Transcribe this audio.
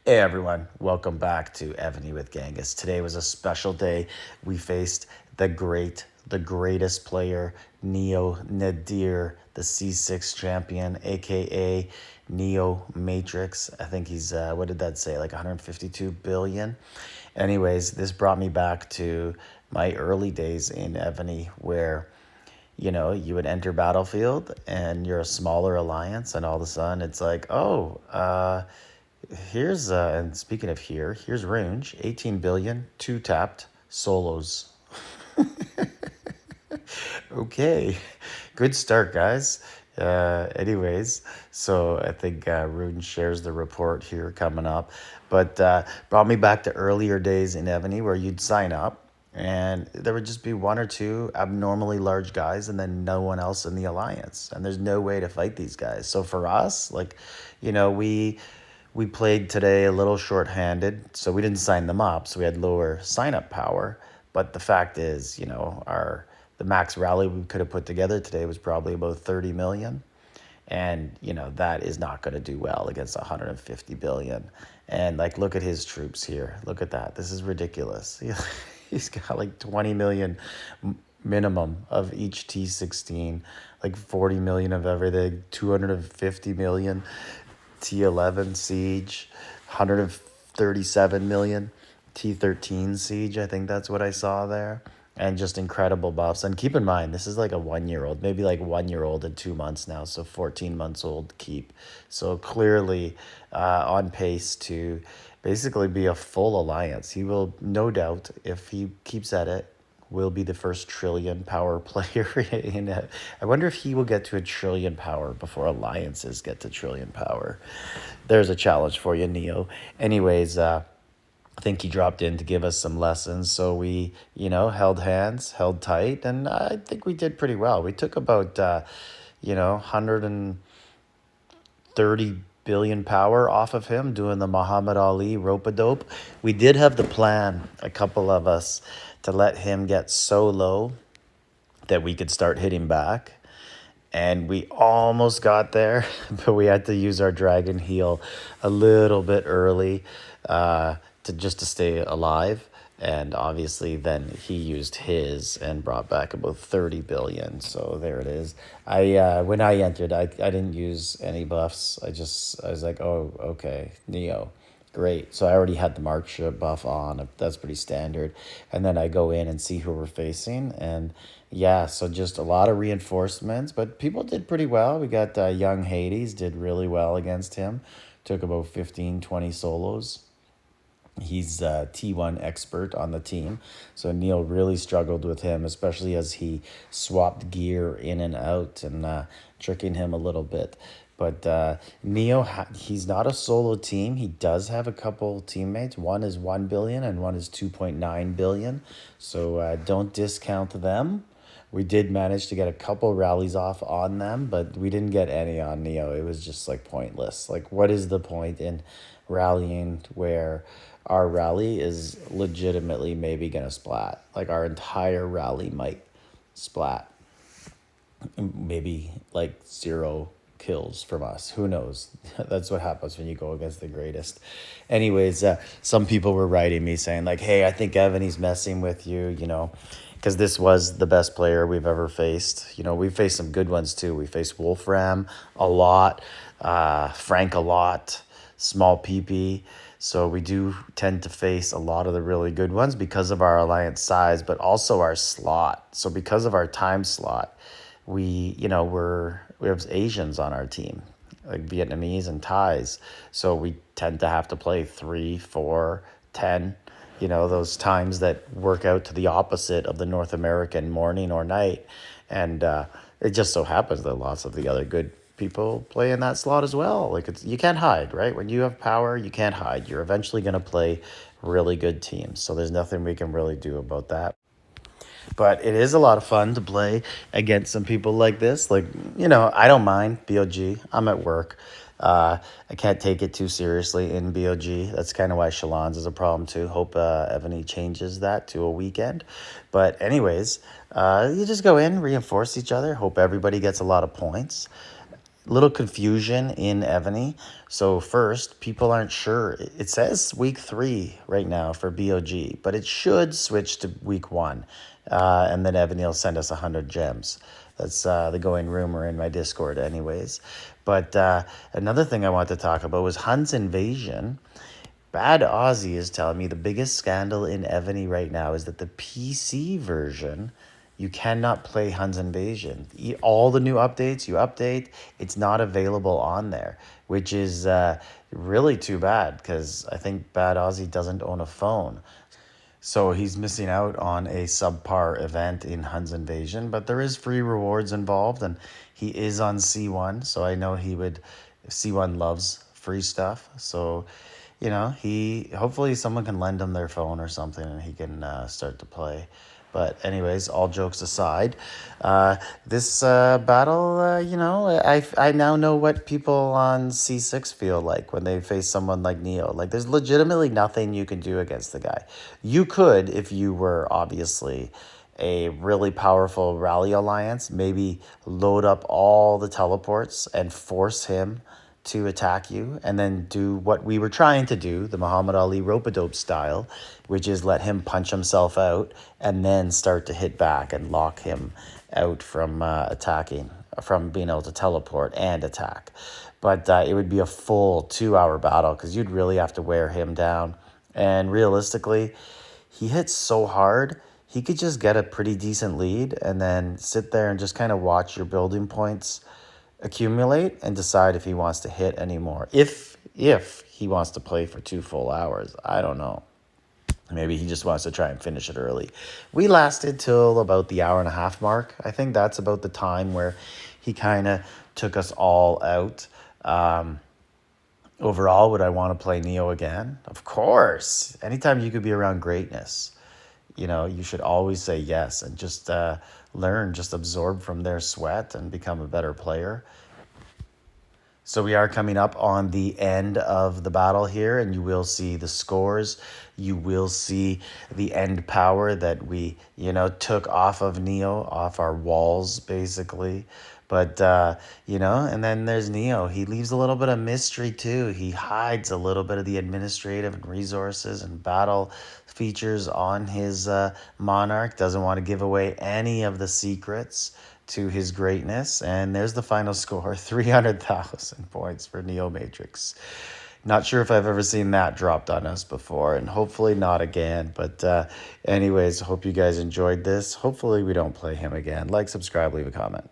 Hey everyone, welcome back to Evony with Genghis. Today was a special day. We faced the greatest player, Neo Nadir, the C6 champion, aka Neo Matrix. I think he's, what did that say, like 152 billion? Anyways, this brought me back to my early days in Evony where you would enter Battlefield and you're a smaller alliance, and all of a sudden it's like, oh, and speaking of here's range, 18 billion, two tapped, solos. Okay, good start, guys. Anyways, so I think Rune shares the report here coming up. But brought me back to earlier days in Ebony where you'd sign up and there would just be one or two abnormally large guys and then no one else in the alliance. And there's no way to fight these guys. So for us, like, we played today a little short-handed, so we didn't sign them up, so we had lower sign-up power. But the fact is, the max rally we could have put together today was probably about 30 million. And, that is not going to do well against 150 billion. And, like, look at his troops here. Look at that. This is ridiculous. He's got like 20 million minimum of each T16, like 40 million of everything, 250 million T11 Siege, 137 million T13 Siege. I think that's what I saw there. And just incredible buffs. And keep in mind, this is like a 1 year old, maybe like 1 year old in 2 months now. So 14 months old keep. So clearly on pace to basically be a full alliance. He will, no doubt, if he keeps at it, will be the first trillion power player in it. I wonder if he will get to a trillion power before alliances get to trillion power. There's a challenge for you, Neo. Anyways, I think he dropped in to give us some lessons. So we, held hands, held tight, and I think we did pretty well. We took about, 130 billion power off of him doing the Muhammad Ali rope-a-dope. We did have the plan, a couple of us, to let him get so low that we could start hitting back. And we almost got there, but we had to use our dragon heal a little bit early to stay alive. And obviously then he used his and brought back about 30 billion. So there it is. When I entered, I didn't use any buffs. I was like, oh, okay, Neo. Great. So I already had the March buff on. That's pretty standard. And then I go in and see who we're facing. And yeah, so just a lot of reinforcements. But people did pretty well. We got young Hades did really well against him. Took about 15, 20 solos. He's a T1 expert on the team. So Neil really struggled with him, especially as he swapped gear in and out and tricking him a little bit. But Neo, he's not a solo team. He does have a couple teammates. One is 1 billion and one is 2.9 billion. So don't discount them. We did manage to get a couple rallies off on them, but we didn't get any on Neo. It was just like pointless. Like, what is the point in rallying where our rally is legitimately maybe going to splat? Like, our entire rally might splat. Maybe like 0 kills from us. Who knows? That's what happens when you go against the greatest. Anyways, some people were writing me saying like, hey, I think Evany's messing with you, because this was the best player we've ever faced. We faced some good ones too. We faced Wolfram a lot, Frank a lot, Small PP. So we do tend to face a lot of the really good ones because of our alliance size, but also our slot. So because of our time slot, we have Asians on our team, like Vietnamese and Thais. So we tend to have to play 3, 4, 10, those times that work out to the opposite of the North American morning or night. And it just so happens that lots of the other good people play in that slot as well. Like, you can't hide, right? When you have power, you can't hide. You're eventually going to play really good teams. So there's nothing we can really do about that. But it is a lot of fun to play against some people like this. Like, I don't mind BOG. I'm at work. I can't take it too seriously in BOG. That's kind of why Shalons is a problem too. Hope Evany changes that to a weekend. But anyways, you just go in, reinforce each other. Hope everybody gets a lot of points. little confusion in Evony. So first, people aren't sure. It says week 3 right now for BOG, but it should switch to week 1. And then Evony will send us 100 gems. That's the going rumor in my Discord anyways. But another thing I want to talk about was Hun's Invasion. Bad Aussie is telling me the biggest scandal in Evony right now is that the PC version, you cannot play Hun's Invasion. All the new updates, you update, it's not available on there, which is really too bad because I think Bad Aussie doesn't own a phone. So he's missing out on a subpar event in Hun's Invasion, but there is free rewards involved, and he is on C1, so I know he would. C1 loves free stuff, so he hopefully someone can lend him their phone or something, and he can start to play. But anyways, all jokes aside, this battle, I now know what people on C6 feel like when they face someone like Neo. Like, there's legitimately nothing you can do against the guy. You could, if you were obviously a really powerful rally alliance, maybe load up all the teleports and force him to attack you, and then do what we were trying to do, the Muhammad Ali rope-a-dope style, which is let him punch himself out and then start to hit back and lock him out from attacking, from being able to teleport and attack. But it would be a full 2-hour battle because you'd really have to wear him down. And realistically, he hits so hard, he could just get a pretty decent lead and then sit there and just kind of watch your building points accumulate and decide if he wants to hit anymore. If he wants to play for 2 full hours, I don't know. Maybe he just wants to try and finish it early. We lasted till about the hour and a half mark. I think that's about the time where he kind of took us all out. Overall, would I want to play Neo again? Of course. Anytime you could be around greatness, you should always say yes and just learn, just absorb from their sweat and become a better player. So we are coming up on the end of the battle here, and you will see the scores. You will see the end power that we, took off of Neo, off our walls, basically. But, and then there's Neo. He leaves a little bit of mystery, too. He hides a little bit of the administrative and resources and battle features on his Monarch. Doesn't want to give away any of the secrets to his greatness. And there's the final score, 300,000 points for Neo Matrix. Not sure if I've ever seen that dropped on us before, and hopefully not again. But anyways, hope you guys enjoyed this. Hopefully we don't play him again. Like, subscribe, leave a comment.